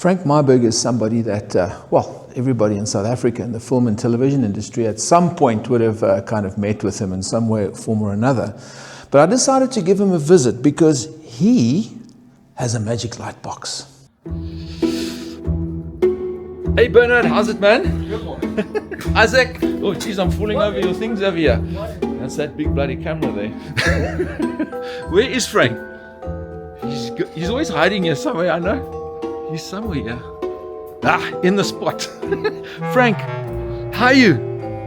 Frank Marburg is somebody that, everybody in South Africa in the film and television industry at some point would have kind of met with him in some way, form or another. But I decided to give him a visit because he has a magic light box. Hey Bernard, how's it, man? Isaac? Oh geez, I'm falling over your things over here. That's that big bloody camera there. Where is Frank? He's always hiding here somewhere, I know. He's somewhere here. In the spot. Frank, how are you?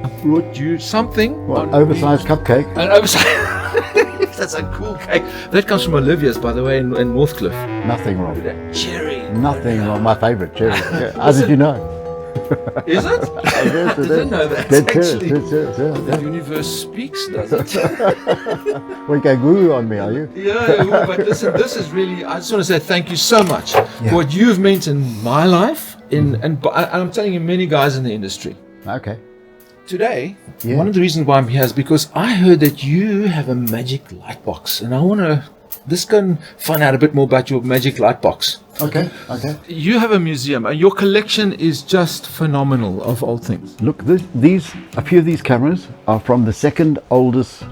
I brought you something. What, oversized cupcake? An oversized. That's a cool cake. That comes from Olivia's, by the way, in Northcliff. Nothing wrong. Cherry. Nothing wrong. My favourite cherry. Yeah. How did you know? Is it? I didn't know that. Actually, the universe speaks, does it? Well, you go guru on me, are you? Yeah, but listen, this is really, I just want to say thank you so much for what you've meant in my life, and I'm telling you, many guys in the industry. Okay. Today, one of the reasons why I'm here is because I heard that you have a magic light box, and I want to just go and find out a bit more about your magic light box. Okay. You have a museum, and your collection is just phenomenal of old things. Look, a few of these cameras are from the second oldest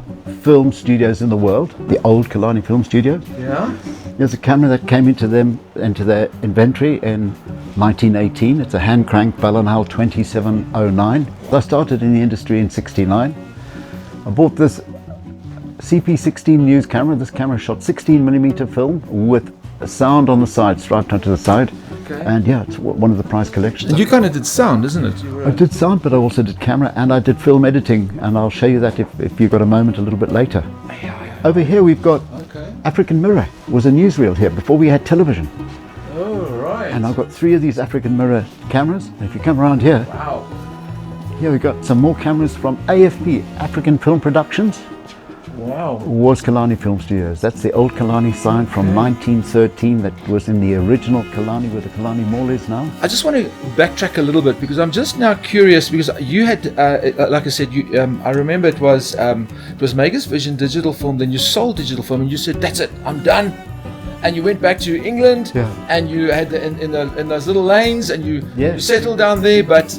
film studios in the world, the old Killarney Film Studio. Yeah. There's a camera that came into their inventory in 1918. It's a hand crank Bell & Howell 2709. I started in the industry in 69. I bought this CP16 news camera. This camera shot 16mm film with a sound on the side, striped onto the side. Okay. And yeah, it's one of the prize collections. And you kind of did sound, isn't it? I did sound, but I also did camera and I did film editing, and I'll show you that if you've got a moment a little bit later. Over here we've got African Mirror. It was a newsreel here before we had television. Oh, right. And I've got 3 of these African Mirror cameras. And if you come around here, Wow. here we've got some more cameras from AFP, African Film Productions. Wow. Was Killarney Film Studios. That's the old Killarney sign from 1913 that was in the original Killarney where the Killarney Mall is now. I just want to backtrack a little bit because I'm just now curious because you had, like I said, I remember it was Megas Vision digital film. Then you sold digital film and you said, "That's it, I'm done." And you went back to England and you had in those little lanes and you settled down there. But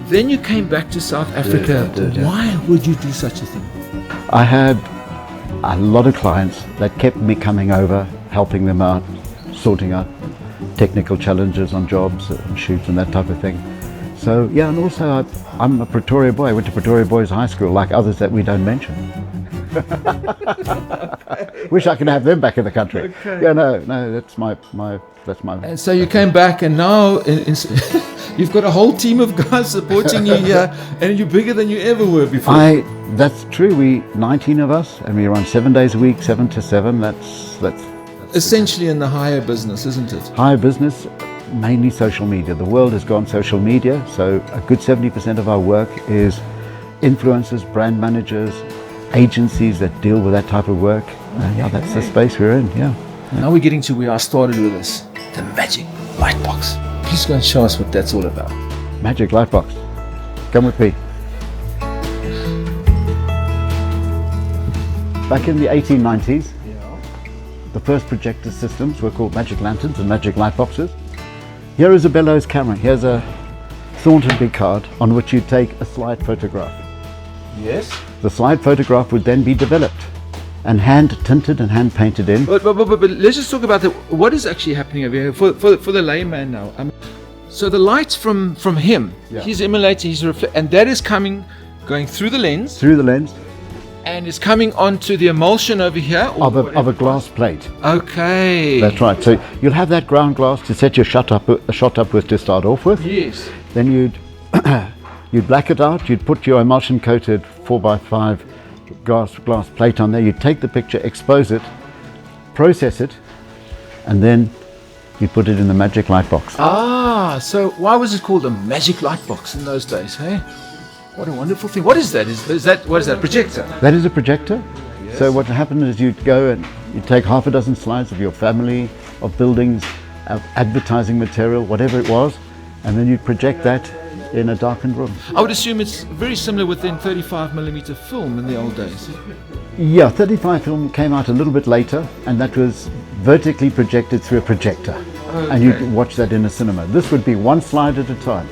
then you came back to South Africa. Why would you do such a thing? I had a lot of clients that kept me coming over, helping them out, sorting out technical challenges on jobs and shoots and that type of thing. So yeah, and also I'm a Pretoria boy. I went to Pretoria Boys High School, like others that we don't mention. Wish I could have them back in the country. Okay. Yeah, no, that's my. And so you came back, and now you've got a whole team of guys supporting you here, and you're bigger than you ever were before. That's true. We 19 of us, and we run 7 days a week, 7 to 7. That's essentially in the higher business, isn't it? Higher business, mainly social media. The world has gone social media, so a good 70% of our work is influencers, brand managers, agencies that deal with that type of work. That's the space we're in. Now we're getting to where I started with this, the magic light box. Please go and show us what that's all about. Magic light box. Come with me. Back in the 1890s, the first projector systems were called magic lanterns and magic light boxes. Here is a Bellows camera. Here's a Thornton big card on which you take a slide photograph. Yes. The slide photograph would then be developed and hand tinted and hand painted in. But let's just talk about what is actually happening over here for the layman now. So the light from him, he's emulating, and that is going through the lens. Through the lens. And it's coming onto the emulsion over here? Of a glass plate. Okay. That's right. So you'll have that ground glass to set your shot up with to start off with. Yes. Then you'd black it out, you'd put your emulsion coated 4x5 glass plate on there, you'd take the picture, expose it, process it, and then you'd put it in the magic light box. So why was it called a magic light box in those days, hey? What a wonderful thing. What is that? What is that? Projector? That is a projector. Yes. So what happened is you'd go and you'd take half a dozen slides of your family, of buildings, of advertising material, whatever it was, and then you'd project that in a darkened room. I would assume it's very similar within 35mm film in the old days. Yeah, 35 film came out a little bit later, and that was vertically projected through a projector. and you'd watch that in a cinema. This would be one slide at a time.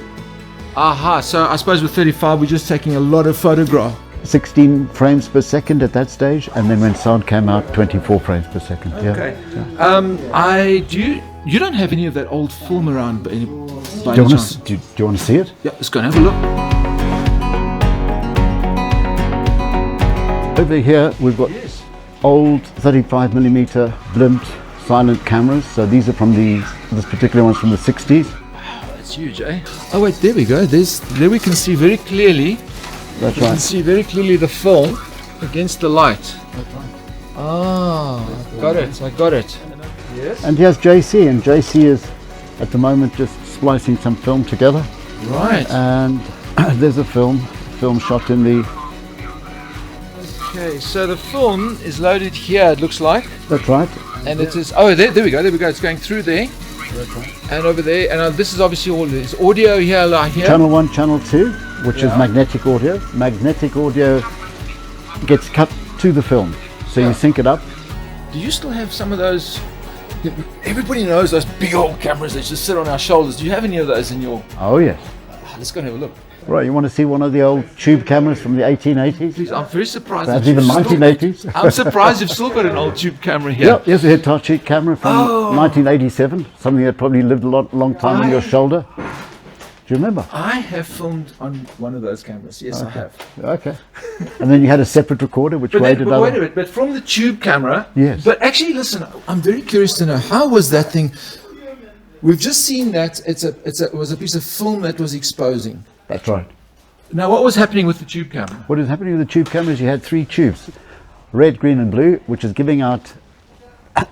Aha, so I suppose with 35 we're just taking a lot of photograph. 16 frames per second at that stage, and then when sound came out, 24 frames per second. Okay. You don't have any of that old film around by any chance? Do you want to see it? Yeah, let's go and have a look. Over here we've got old 35mm blimp silent cameras. So these are from this particular one's from the 60s. That's huge, eh? Oh wait, there we go. There we can see very clearly. That's You can right. see very clearly the film against the light. Ah, I got it. Yes. And here's JC, and JC is at the moment just splicing some film together. Right. And there's a film shot in the. Okay, so the film is loaded here, it looks like. That's right. And it is, oh, there we go. It's going through there. And over there. And this is obviously all this audio here, like here. Channel 1, Channel 2, which is magnetic audio. Magnetic audio gets cut to the film. So you sync it up. Do you still have some of those? Everybody knows those big old cameras that just sit on our shoulders. Do you have any of those in your? Oh, yes. Let's go and have a look. Right, you want to see one of the old tube cameras from the 1880s? Please, I'm very surprised. Perhaps that even you've still- 1980s? I'm surprised you've still got an old tube camera here. Yep, here's a Hitachi camera from 1987, something that probably lived a long time on your shoulder. Do you remember? I have filmed on one of those cameras. Yes, I have. Okay. And then you had a separate recorder which weighed But another. wait a minute. But from the tube camera. Yes. But actually, listen. I'm very curious to know, how was that thing? We've just seen that it was a piece of film that was exposing. That's right. Now, what was happening with the tube camera? What is happening with the tube cameras, you had three tubes, red, green and blue, which is giving out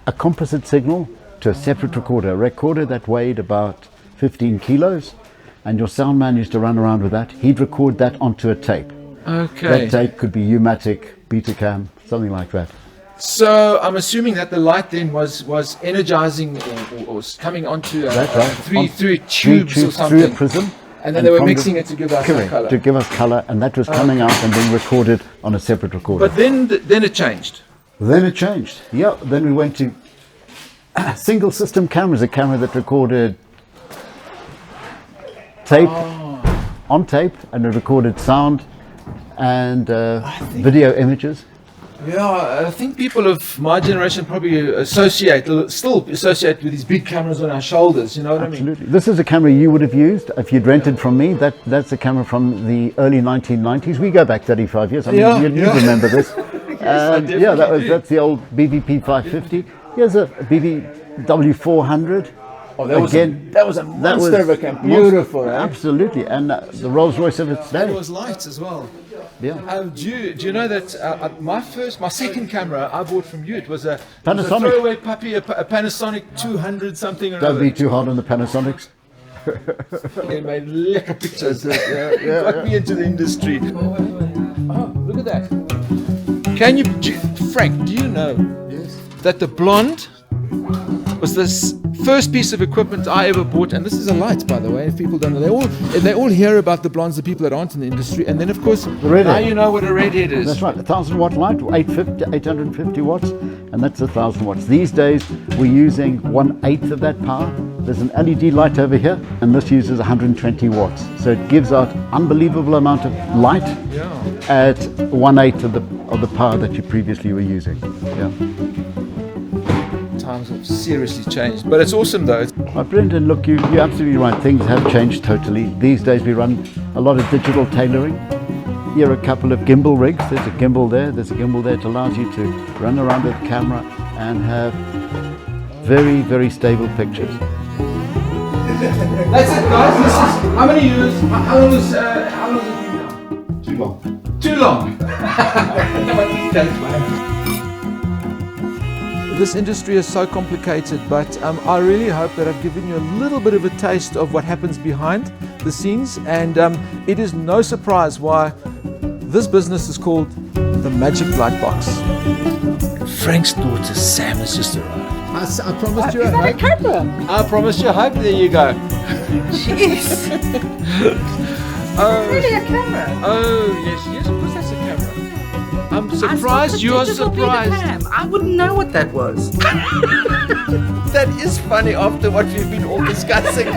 a composite signal to a separate recorder, a recorder that weighed about 15 kilos, and your sound man used to run around with that. He'd record that onto a tape. Okay. That tape could be U-matic, Betacam, something like that. So I'm assuming that the light then was energizing or was coming onto That's right. through Three tubes or through a something. prism. And then they were from mixing it to give us correct, color. to give us color, and that was coming out and being recorded on a separate recorder. But then it changed. Then it changed. Yeah, then we went to single system cameras, a camera that recorded tape on tape, and it recorded sound and video images. Yeah, I think people of my generation probably still associate with these big cameras on our shoulders, you know what I mean? Absolutely. This is a camera you would have used if you'd rented from me. That's a camera from the early 1990s. We go back 35 years. I mean, Yeah, you remember this. And yeah, definitely do. that's the old BVP 550. Here's a BVW 400. Oh, that was a monster of a camera. Beautiful, eh? Absolutely, and the Rolls Royce of its It day. was light as well. Yeah. Do you know that my second camera I bought from you, it was a Panasonic. throwaway puppy, a Panasonic 200 something or Don't another. be too hard on the Panasonics. It made lekker pictures. Got me into the industry. Oh, look at that. Frank, do you know that the Blonde was this first piece of equipment I ever bought, and this is a light, by the way, if people don't know. They all hear about the Blondes, the people that aren't in the industry, and then of course, redhead. now you know what a redhead is. That's right, a 1,000 watt light, 850 watts, and that's 1,000 watts. These days, we're using 1/8 of that power. There's an LED light over here, and this uses 120 watts. So it gives out unbelievable amount of light at 1/8 of the power that you previously were using. Yeah. Times have seriously changed, but it's awesome though. Brendan, look, you're absolutely right. Things have changed totally. These days we run a lot of digital tailoring. Here are a couple of gimbal rigs. There's a gimbal there. There's a gimbal there. It allows you to run around with the camera and have very, very stable pictures. That's it, guys. This is. How many years? How long has it been now? Too long. Too long. This industry is so complicated, but I really hope that I've given you a little bit of a taste of what happens behind the scenes, and it is no surprise why this business is called the Magic Light Box. Frank's daughter Sam has just arrived. I promised you a hug. I promised you a hug. There you go. Jeez. Oh, Really a camera? oh yes, of course that's a camera. I'm I stopped surprised at you are Digital Peter surprised. Pan. I wouldn't know what that was. That is funny after what we've been all discussing.